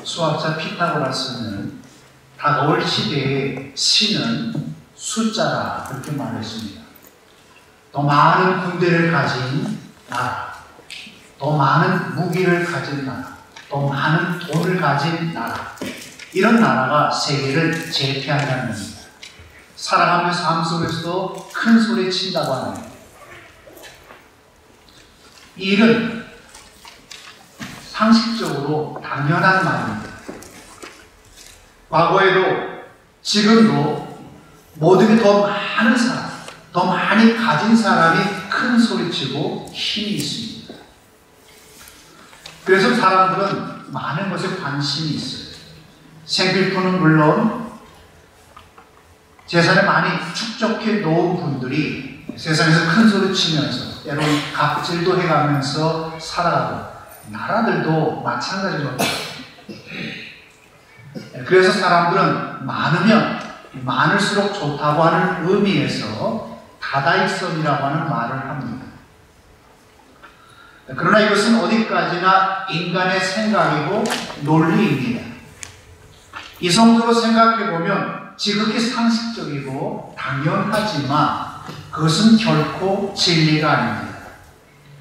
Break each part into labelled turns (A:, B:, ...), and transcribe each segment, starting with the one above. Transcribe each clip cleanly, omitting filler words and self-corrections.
A: 수학자 피타고라스는 다가올 시대의 신은 숫자라 그렇게 말했습니다. 더 많은 군대를 가진 나라, 더 많은 무기를 가진 나라, 더 많은 돈을 가진 나라, 이런 나라가 세계를 제패한다는 겁니다. 살아가며 삶 속에서도 큰 소리 친다고 하네요. 이 일은 상식적으로 당연한 말입니다. 과거에도 지금도 모든 게 더 많은 사람, 더 많이 가진 사람이 큰 소리치고 힘이 있습니다. 그래서 사람들은 많은 것에 관심이 있어요. 생필품은 물론 재산을 많이 축적해 놓은 분들이 세상에서 큰 소리 치면서 때로는 갑질도 해가면서 살아가고, 나라들도 마찬가지로. 그래서 사람들은 많으면 많을수록 좋다고 하는 의미에서 다다익선이라고 하는 말을 합니다. 그러나 이것은 어디까지나 인간의 생각이고 논리입니다. 이성적으로 생각해보면 지극히 상식적이고 당연하지만 그것은 결코 진리가 아닙니다.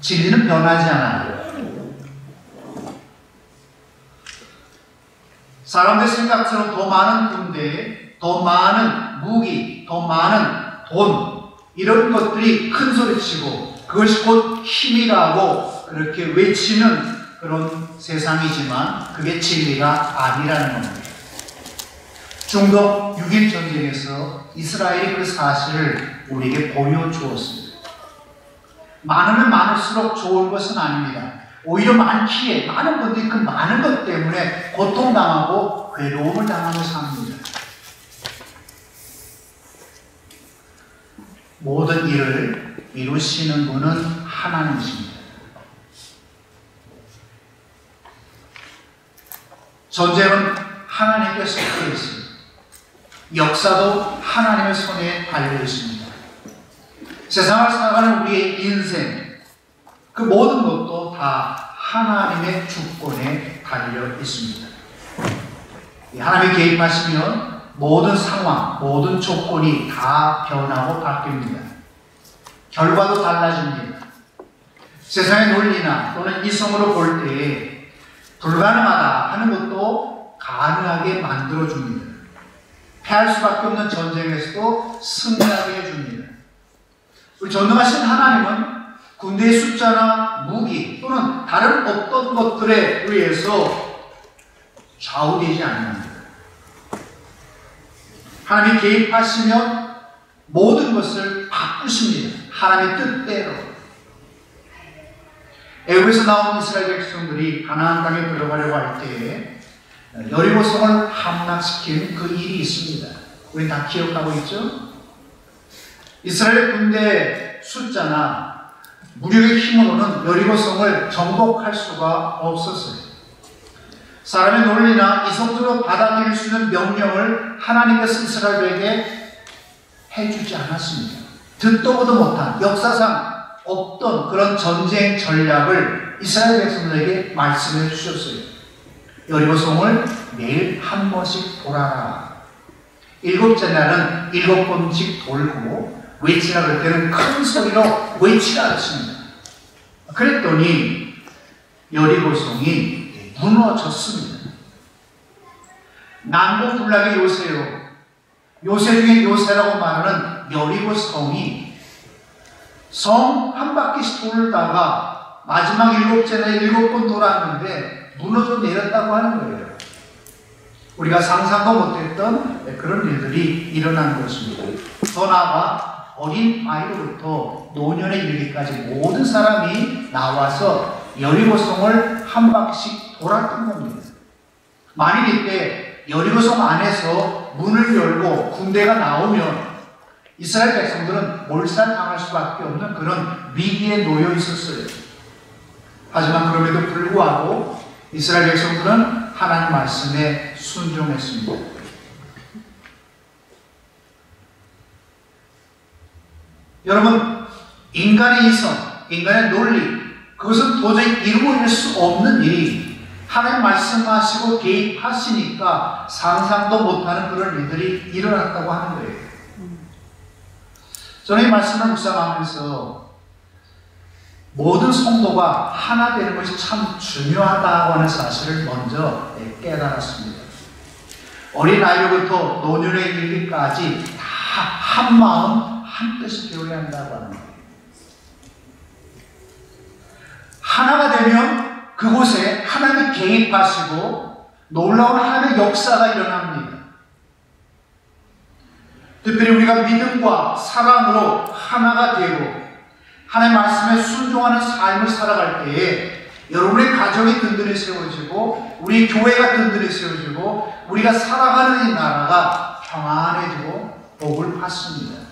A: 진리는 변하지 않아요. 사람들 생각처럼 더 많은 군대, 더 많은 무기, 더 많은 돈, 이런 것들이 큰 소리치고 그것이 곧 힘이라고 그렇게 외치는 그런 세상이지만 그게 진리가 아니라는 겁니다. 중동 6.1 전쟁에서 이스라엘이 그 사실을 우리에게 보여주었습니다. 많으면 많을수록 좋은 것은 아닙니다. 오히려 많기에 많은 분들이 그 많은 것 때문에 고통당하고 괴로움을 당하며 삽니다. 모든 일을 이루시는 분은 하나님이십니다. 전쟁은 하나님께 속해 있습니다. 역사도 하나님의 손에 달려 있습니다. 세상을 살아가는 우리의 인생, 그 모든 것도 다 하나님의 주권에 달려 있습니다. 하나님이 개입하시면 모든 상황, 모든 조건이 다 변하고 바뀝니다. 결과도 달라집니다. 세상의 논리나 또는 이성으로 볼 때에 불가능하다 하는 것도 가능하게 만들어줍니다. 패할 수밖에 없는 전쟁에서도 승리하게 해줍니다. 우리 전능하신 하나님은 군대의 숫자나 무기 또는 다른 어떤 것들에 의해서 좌우되지 않습니다. 하나님이 개입하시면 모든 것을 바꾸십니다. 하나님의 뜻대로. 애굽에서 나온 이스라엘 백성들이 가나안 땅에 들어가려고 할 때에 여리고성을 함락시킨 그 일이 있습니다. 우리 다 기억하고 있죠? 이스라엘 군대 숫자나 무력의 힘으로는 여리고성을 정복할 수가 없었어요. 사람의 논리나 이성적으로 받아들일 수 있는 명령을 하나님께서 이스라엘에게 해주지 않았습니다. 듣도 보도 못한 역사상 없던 그런 전쟁 전략을 이스라엘 백성들에게 말씀해 주셨어요. 여리고성을 매일 한 번씩 돌아라. 7째 날은 7번씩 돌고 외치라 그럴 때는 큰 소리로 외치라 했습니다. 그랬더니 여리고성이 무너졌습니다. 난공불락의 요새요. 요새 중에 요새라고 말하는 여리고성이 성 한 바퀴씩 돌다가 마지막 7째 날 7번 돌았는데 무너져 내렸다고 하는 거예요. 우리가 상상도 못했던 그런 일들이 일어난 것입니다. 더 나아가 어린 아이로부터 노년에 이르기까지 모든 사람이 나와서 여리고성을 한 바퀴씩 돌았던 겁니다. 만일 이때 여리고성 안에서 문을 열고 군대가 나오면 이스라엘 백성들은 몰살당할 수밖에 없는 그런 위기에 놓여 있었어요. 하지만 그럼에도 불구하고 이스라엘 백성들은 하나님 말씀에 순종했습니다. 여러분, 인간의 이성, 인간의 논리, 그것은 도저히 이루어질 수 없는 일이 하나님 말씀하시고 개입하시니까 상상도 못하는 그런 일들이 일어났다고 하는 거예요. 저는 이 말씀을 묵상하면서 모든 성도가 하나 되는 것이 참 중요하다고 하는 사실을 먼저 깨달았습니다. 어린아이로부터 노년에 이르기까지 다 한 마음 한 뜻이 되어야 한다고 하는 거예요. 하나가 되면 그곳에 하나님이 개입하시고 놀라운 하나님의 역사가 일어납니다. 특별히 우리가 믿음과 사랑으로 하나가 되고 하나님의 말씀에 순종하는 삶을 살아갈 때에 여러분의 가정이 든든히 세워지고 우리 교회가 든든히 세워지고 우리가 살아가는 이 나라가 평안해지고 복을 받습니다.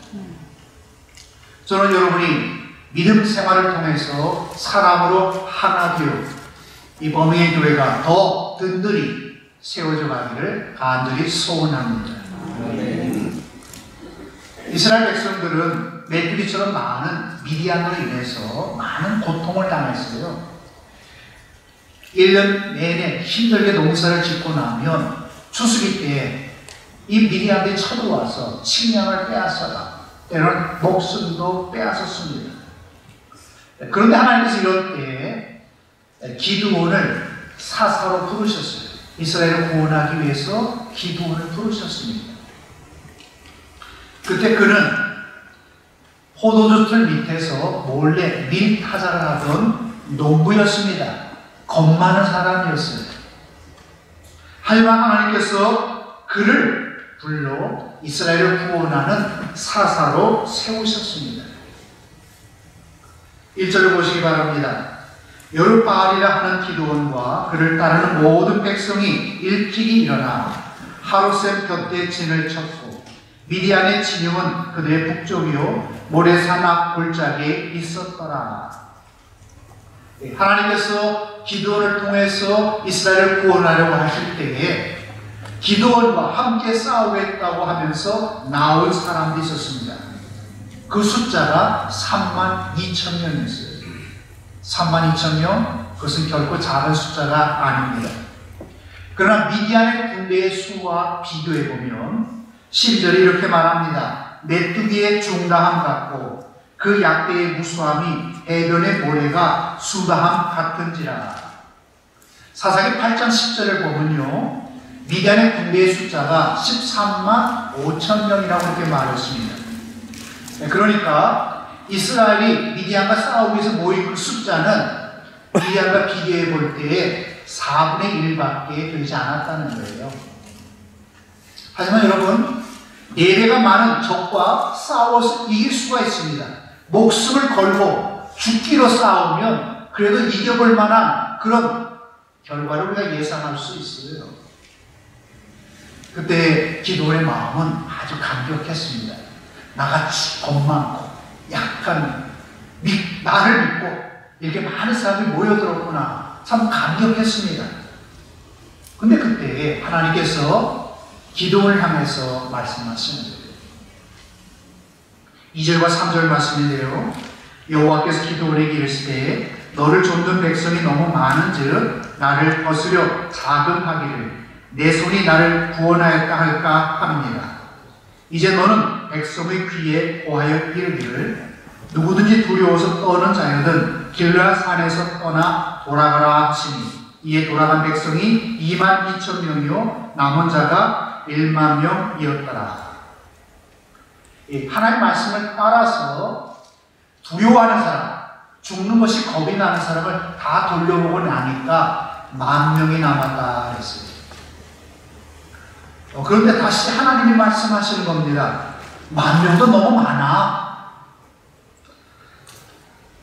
A: 저는 여러분이 믿음 생활을 통해서 사랑으로 하나 되어 이 범위의 교회가 더 든든히 세워져 가기를 간절히 소원합니다. 이스라엘 백성들은 메뚜기처럼 많은 미디안으로 인해서 많은 고통을 당했어요. 1년 내내 힘들게 농사를 짓고 나면 추수기 때에 이 미디안들이 쳐들어와서 식량을 빼앗아가 때로는 목숨도 빼앗았습니다. 그런데 하나님께서 이럴 때 기드온을 사사로 부르셨어요. 이스라엘을 구원하기 위해서 기드온을 부르셨습니다. 그때 그는 포도주틀 밑에서 몰래 밀타작을 하던 농부였습니다. 겁 많은 사람이었어요. 하지만 하나님께서 그를 불러 이스라엘을 구원하는 사사로 세우셨습니다. 1절을 보시기 바랍니다. 여룻바알이라 하는 기드온과 그를 따르는 모든 백성이 일찍이 일어나 하루샘 곁에 진을 쳤고 미디안의 진영은 그들의 북쪽이요 모레산 앞 골짜기에 있었더라. 하나님께서 기드온을 통해서 이스라엘을 구원하려고 하실 때에 기드온과 함께 싸우겠다고 하면서 나온 사람들이 있었습니다. 그 숫자가 32,000명이었어요. 32,000명? 그것은 결코 작은 숫자가 아닙니다. 그러나 미디안의 군대의 수와 비교해보면 12절이 이렇게 말합니다. 메뚜기의 중다함 같고 그 약대의 무수함이 해변의 모래가 수다함 같은지라. 사사기 8장 10절을 보면요. 미디안의 군대의 숫자가 13만 5천 명이라고 이렇게 말했습니다. 그러니까 이스라엘이 미디안과 싸우기 위해서 모인 그 숫자는 미디안과 비교해 볼 때에 4분의 1밖에 되지 않았다는 거예요. 하지만 여러분, 4배가 많은 적과 싸워서 이길 수가 있습니다. 목숨을 걸고 죽기로 싸우면 그래도 이겨볼 만한 그런 결과를 우리가 예상할 수 있어요. 그때 기드온의 마음은 아주 감격했습니다. 나같이 겁 많고 약간 나를 믿고 이렇게 많은 사람이 모여들었구나. 참 감격했습니다. 근데 그때 하나님께서 기드온을 향해서 말씀하시는 거예요. 2절과 3절 말씀인데요. 여호와께서 기드온에게 이르시되 너를 좇는 백성이 너무 많은즉 나를 거스려 자금하기를 내 손이 나를 구원하였다 할까 합니다. 이제 너는 백성의 귀에 고하여 이르기를 누구든지 두려워서 떠는 자여든 길르앗 산에서 떠나 돌아가라 하시니 이에 돌아간 백성이 22,000명이요 남은 자가 10,000명이었더라. 하나님의 말씀을 따라서 두려워하는 사람, 죽는 것이 겁이 나는 사람을 다 돌려보고 나니까 10,000명이 남았다 그랬어요. 그런데 다시 하나님이 말씀하시는 겁니다. 10,000명도 너무 많아.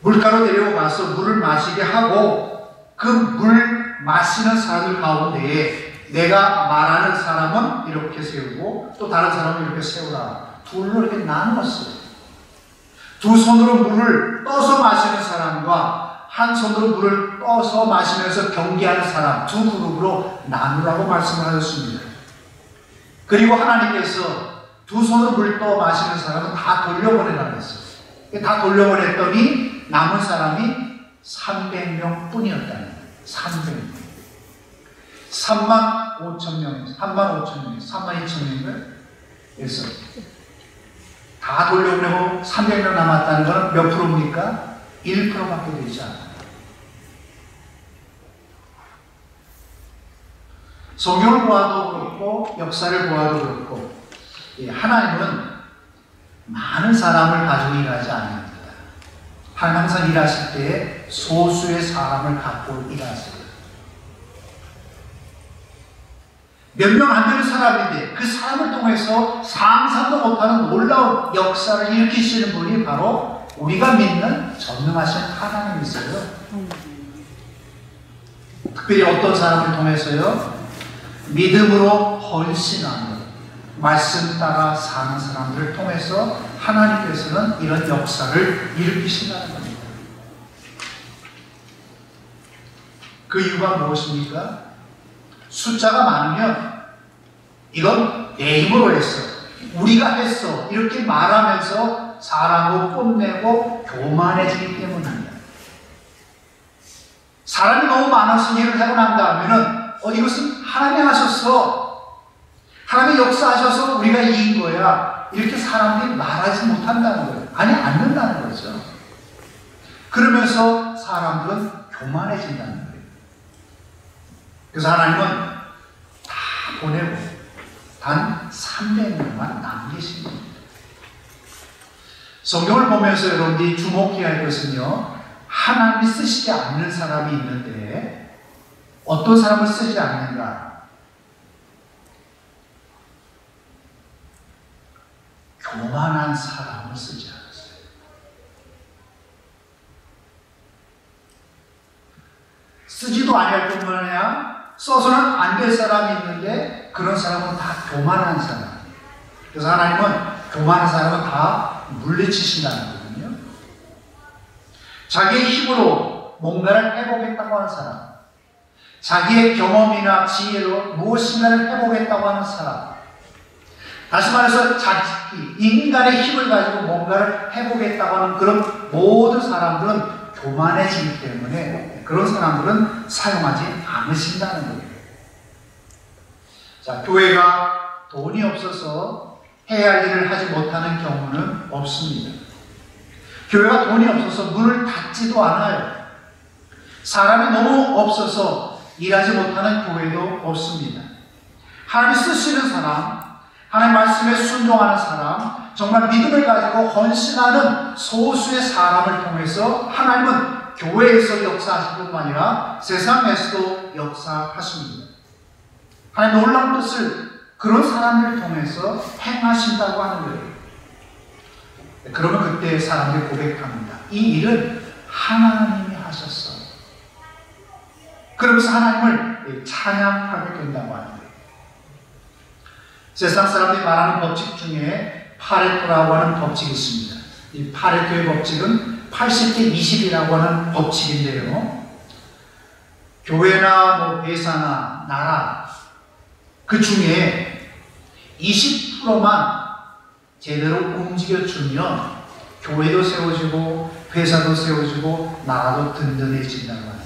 A: 물가로 데려가서 물을 마시게 하고 그 물 마시는 사람들 가운데에 내가 말하는 사람은 이렇게 세우고 또 다른 사람은 이렇게 세우라. 둘로 이렇게 나누었어요. 두 손으로 물을 떠서 마시는 사람과 한 손으로 물을 떠서 마시면서 경계하는 사람 두 그룹으로 나누라고 말씀을 하셨습니다. 그리고 하나님께서 두 손으로 물 떠 마시는 사람은 다 돌려보내라고 했어요. 다 돌려보냈더니 남은 사람이 300명 뿐이었다는 거예요. 300명. 3만 5천 명에서 3만 5천 명에서 3만 2천 명에서 다 돌려보내고 300명 남았다는 것은 몇 프로입니까? 1%밖에 되지 않아요. 성경을 보아도 그렇고 역사를 보아도 그렇고 하나님은 많은 사람을 가지고 일하지 않습니다. 하나님 항상 일하실 때 소수의 사람을 갖고 일하세요. 몇 명 안 되는 사람인데 그 사람을 통해서 상상도 못하는 놀라운 역사를 일으키시는 분이 바로 우리가 믿는 전능하신 하나님이세요. 특별히 어떤 사람을 통해서요? 믿음으로 헌신하는 말씀 따라 사는 사람들을 통해서 하나님께서는 이런 역사를 일으키신다는 겁니다. 그 이유가 무엇입니까? 숫자가 많으면 이건 내 힘으로 했어, 우리가 했어 이렇게 말하면서 사람을 뽐내고 교만해지기 때문입니다. 사람이 너무 많아서 일을 하고 난 다음에는 이것은 하나님이 하셨어, 하나님이 역사하셔서 우리가 이긴 거야 이렇게 사람들이 말하지 못한다는 거예요. 아니 않는다는 거죠. 그러면서 사람들은 교만해진다는 거예요. 그래서 하나님은 다 보내고 단 300명만 남기신 겁니다. 성경을 보면서 여러분들이 주목해야 할 것은요, 하나님이 쓰시지 않는 사람이 있는데 어떤 사람을 쓰지 않는가? 교만한 사람을 쓰지 않았어요. 쓰지도 아니할 뿐만 아니라 써서는 안 될 사람이 있는데 그런 사람은 다 교만한 사람. 그래서 하나님은 교만한 사람은 다 물리치신다는 거거든요. 자기의 힘으로 뭔가를 해보겠다고 하는 사람, 자기의 경험이나 지혜로 무엇인가를 해보겠다고 하는 사람, 다시 말해서 인간의 힘을 가지고 뭔가를 해보겠다고 하는 그런 모든 사람들은 교만해지기 때문에 그런 사람들은 사용하지 않으신다는 거예요. 자, 교회가 돈이 없어서 해야 할 일을 하지 못하는 경우는 없습니다. 교회가 돈이 없어서 문을 닫지도 않아요. 사람이 너무 없어서 일하지 못하는 교회도 없습니다. 하나님이 쓰시는 사람, 하나님 말씀에 순종하는 사람, 정말 믿음을 가지고 헌신하는 소수의 사람을 통해서 하나님은 교회에서 역사하실 뿐만 아니라 세상에서도 역사하십니다. 하나님 놀라운 뜻을 그런 사람들을 통해서 행하신다고 하는 거예요. 그러면 그때 사람들이 고백합니다. 이 일은 하나님이 하셨어. 그러면서 하나님을 찬양하게 된다고 하는 거예요. 세상 사람들이 말하는 법칙 중에 파레토라고 하는 법칙이 있습니다. 이 파레토의 법칙은 80대 20이라고 하는 법칙인데요. 교회나 회사나 나라 그 중에 20%만 제대로 움직여주면 교회도 세워지고 회사도 세워지고 나라도 든든해진다고 합니다.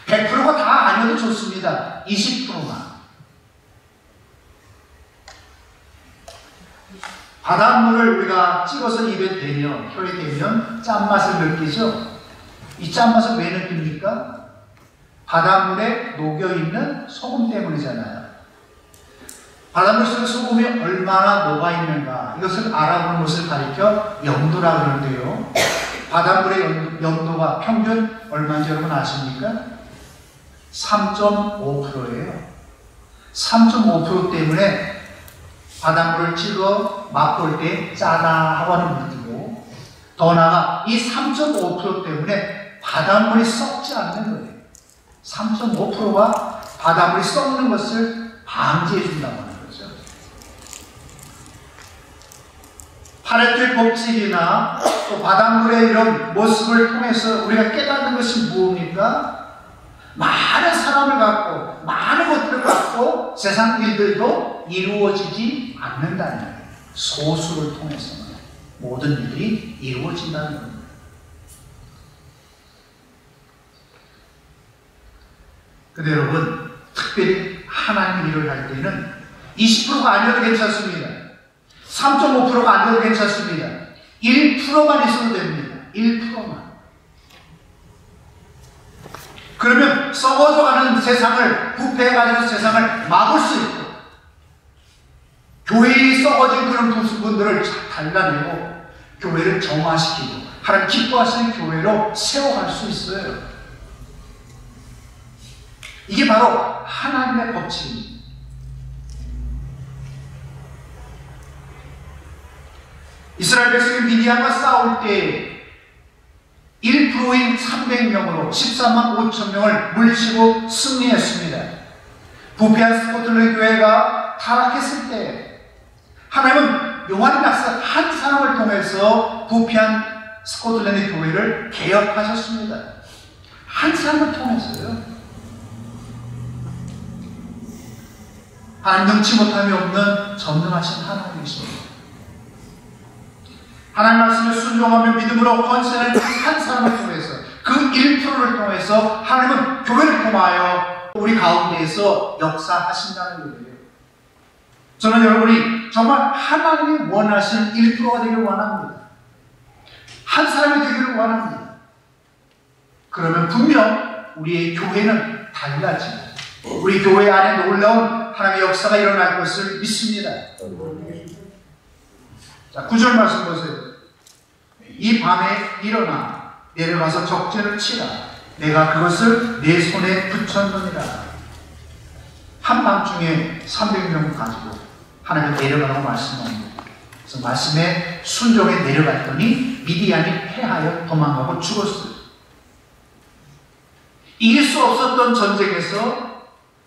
A: 100%가 다 아니어도 좋습니다. 20%만. 바닷물을 우리가 찍어서 입에 대면, 혀에 대면 짠맛을 느끼죠? 이 짠맛을 왜 느낍니까? 바닷물에 녹여있는 소금 때문이잖아요. 바닷물 속에 소금이 얼마나 녹아있는가 이것을 알아보는 것을 가리켜 염도라 그러는데요. 바닷물의 염도가 평균 얼마인지 여러분 아십니까? 3.5%예요. 3.5% 때문에 바닷물을 찍어 맛볼 때 짜다 하고 하는 물이고, 더 나아가 이 3.5% 때문에 바닷물이 썩지 않는 거예요. 3.5%가 바닷물이 썩는 것을 방지해 준다고 하는 거죠. 파레토의 법칙이나 또 바닷물의 이런 모습을 통해서 우리가 깨닫는 것이 무엇입니까? 많은 사람을 갖고 많은 것들을 갖고 세상 일들도 이루어지지 않는다는 거예요. 소수를 통해서는 모든 일이 이루어진다는 겁니다. 근데 여러분, 특별히 하나님 일을 할 때는 20%가 아니어도 괜찮습니다. 3.5%가 아니어도 괜찮습니다. 1%만 있어도 됩니다. 1%만. 그러면 썩어져가는 세상을, 부패해가지고 세상을 막을 수 있고, 교회에 썩어진 그런 부분들을 달라내고, 교회를 정화시키고, 하나님 기뻐하시는 교회로 세워갈 수 있어요. 이게 바로 하나님의 법칙입니다. 이스라엘 백성이 미디안과 싸울 때 1%인 300명으로 14만 5천 명을 물리치고 승리했습니다. 부패한 스코틀랜드 교회가 타락했을 때 하나님은 요한 박사 한 사람을 통해서 부패한 스코틀랜드 교회를 개혁하셨습니다. 한 사람을 통해서요. 하나님 능치 못함이 없는 전능하신 하나님이십니다. 하나님 말씀에 순종하며 믿음으로 권세를 한 사람을 통해서, 그 1%를 통해서 하나님은 교회를 통하여 우리 가운데에서 역사하신다는 거예요. 저는 여러분이 정말 하나님이 원하시는 1%가 되길 원합니다. 한 사람이 되기를 원합니다. 그러면 분명 우리의 교회는 달라집니다. 우리 교회 안에 놀라운 하나님의 역사가 일어날 것을 믿습니다. 자, 9절 말씀 보세요. 이 밤에 일어나 내려가서 적진을 치라. 내가 그것을 내 손에 붙였느니라. 한밤중에 300명 가지고 하나님 내려가라고 말씀합니다. 그래서 말씀에 순종에 내려갔더니 미디안이 패하여 도망가고 죽었어요. 이길 수 없었던 전쟁에서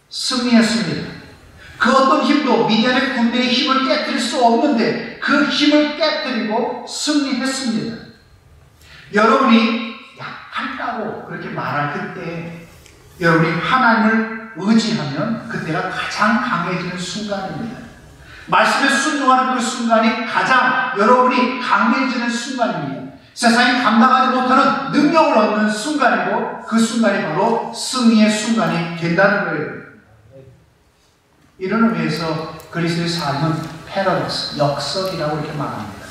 A: 승리했습니다. 그 어떤 힘도 미디안의 군대의 힘을 깨뜨릴 수 없는데 그 힘을 깨뜨리고 승리했습니다. 여러분이 약할까고 그렇게 말할 그때 여러분이 하나님을 의지하면 그때가 가장 강해지는 순간입니다. 말씀에 순종하는 그 순간이 가장 여러분이 강해지는 순간입니다. 세상이 감당하지 못하는 능력을 얻는 순간이고 그 순간이 바로 승리의 순간이 된다는 거예요. 이런 의미에서 그리스도의 삶은 패러독스, 역설이라고 이렇게 말합니다.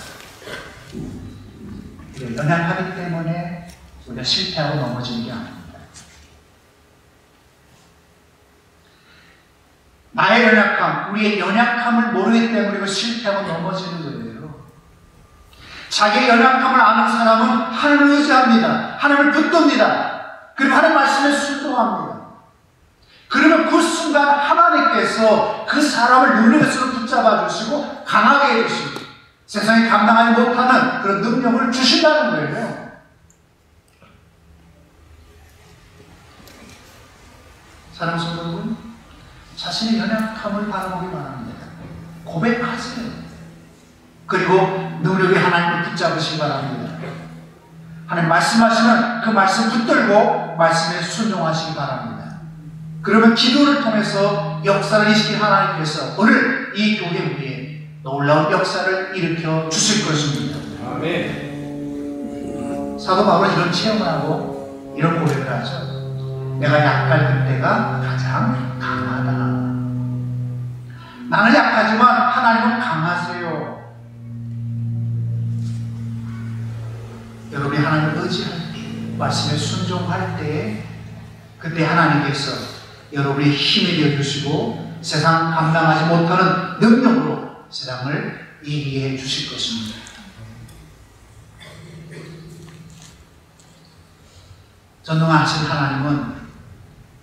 A: 연약하기 때문에 우리가 실패하고 넘어지는 게 아닙니다. 나의 연약함, 우리의 연약함을 모르기 때문에 실패하고 넘어지는 거예요. 자기의 연약함을 아는 사람은 하나님을 의지합니다. 하나님을 붙듭니다. 그리고 하나님 말씀에 순종합니다. 그러면 그 순간 하나님께서 그 사람을 눈에서 붙잡아 주시고 강하게 해주시고 세상이 감당하지 못하는 그런 능력을 주신다는 거예요. 사랑하는 성도 여러분, 자신의 연약함을 바라보기 바랍니다. 고백하세요. 그리고 능력이 하나님을 붙잡으시기 바랍니다. 하나님 말씀하시면 그 말씀 붙들고 말씀에 순종하시기 바랍니다. 그러면 기도를 통해서 역사를 일으킨 하나님께서 오늘 이 교회 위에 놀라운 역사를 일으켜 주실 것입니다. 아멘. 사도 바울은 이런 체험을 하고 이런 고백을 하죠. 내가 약할 그때가 가장 강하다. 나는 약하지만 하나님은 강하세요. 여러분이 하나님을 의지할 때, 말씀에 순종할 때 그때 하나님께서 여러분의 힘이 되어주시고 세상 감당하지 못하는 능력으로 세상을 이기게 해주실 것입니다. 전능하신 하나님은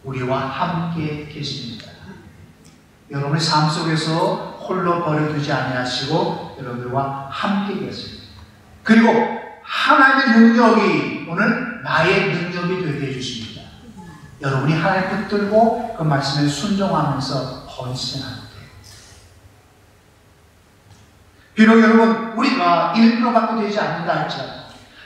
A: 우리와 함께 계십니다. 여러분의 삶 속에서 홀로 버려두지 아니하시고 여러분과 함께 계십니다. 그리고 하나님의 능력이 오늘 나의 능력이 되게 해주십니다. 여러분이 하나님 붙들고 그 말씀에 순종하면서 헌신할 때 비록 여러분 우리가 1%밖에 되지 않는다 할지라도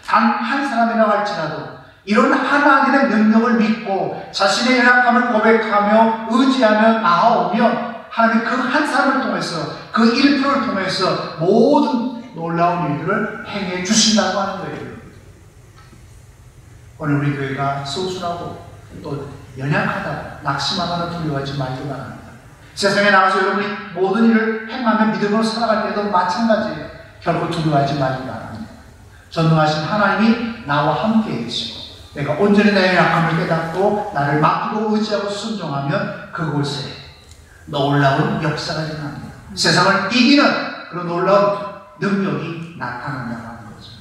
A: 단 한 사람이라고 할지라도 이런 하나님의 능력을 믿고 자신의 연약함을 고백하며 의지하며 나아오면 하나님이 그 한 사람을 통해서 그 1%를 통해서 모든 놀라운 일들을 행해 주신다고 하는 거예요. 오늘 우리 교회가 소수라고 또 연약하다, 낙심하거나 두려워하지 말기 바랍니다. 세상에 나가서 여러분이 모든 일을 행하며 믿음으로 살아갈 때도 마찬가지예요. 결코 두려워하지 말기 바랍니다. 전능하신 하나님이 나와 함께 계시고 내가 온전히 내 약함을 깨닫고 나를 맡기고 의지하고 순종하면 그곳에 놀라운 역사가 일어납니다. 세상을 이기는 그런 놀라운 능력이 나타난다고 하는 거죠.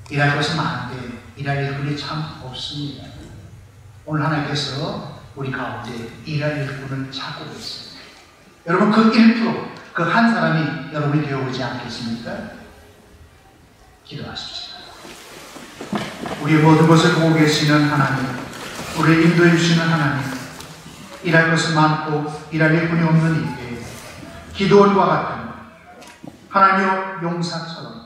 A: 일할 것이 많은데 일할 일꾼이 참 없습니다. 오늘 하나님께서 우리 가운데 일할 일꾼을 찾고 있습니다. 여러분 그 1%, 그 한 사람이 여러분이 되어오지 않겠습니까? 기도하십시오. 우리의 모든 것을 보고 계시는 하나님, 우리를 인도해 주시는 하나님, 일할 것은 많고 일할 일꾼이 없는 이때 기도원과 같은 하나님의 용사처럼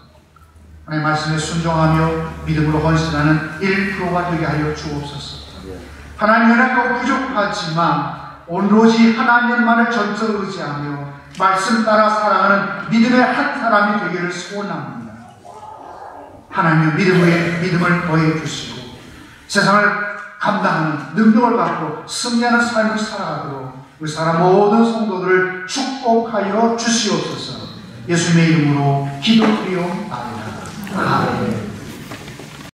A: 하나님 말씀에 순종하며 믿음으로 헌신하는 1%가 되게 하여 주옵소서. 하나님 연약하고 부족하지만 오로지 하나님만을 전적으로 의지하며 말씀 따라 살아가는 믿음의 한 사람이 되기를 소원합니다. 하나님의 믿음을 더해 주시고 세상을 감당하는 능력을 갖고 승리하는 삶을 살아가도록 우리 사람 모든 성도들을 축복하여 주시옵소서. 예수님의 이름으로 기도드리옵나이다. 아멘.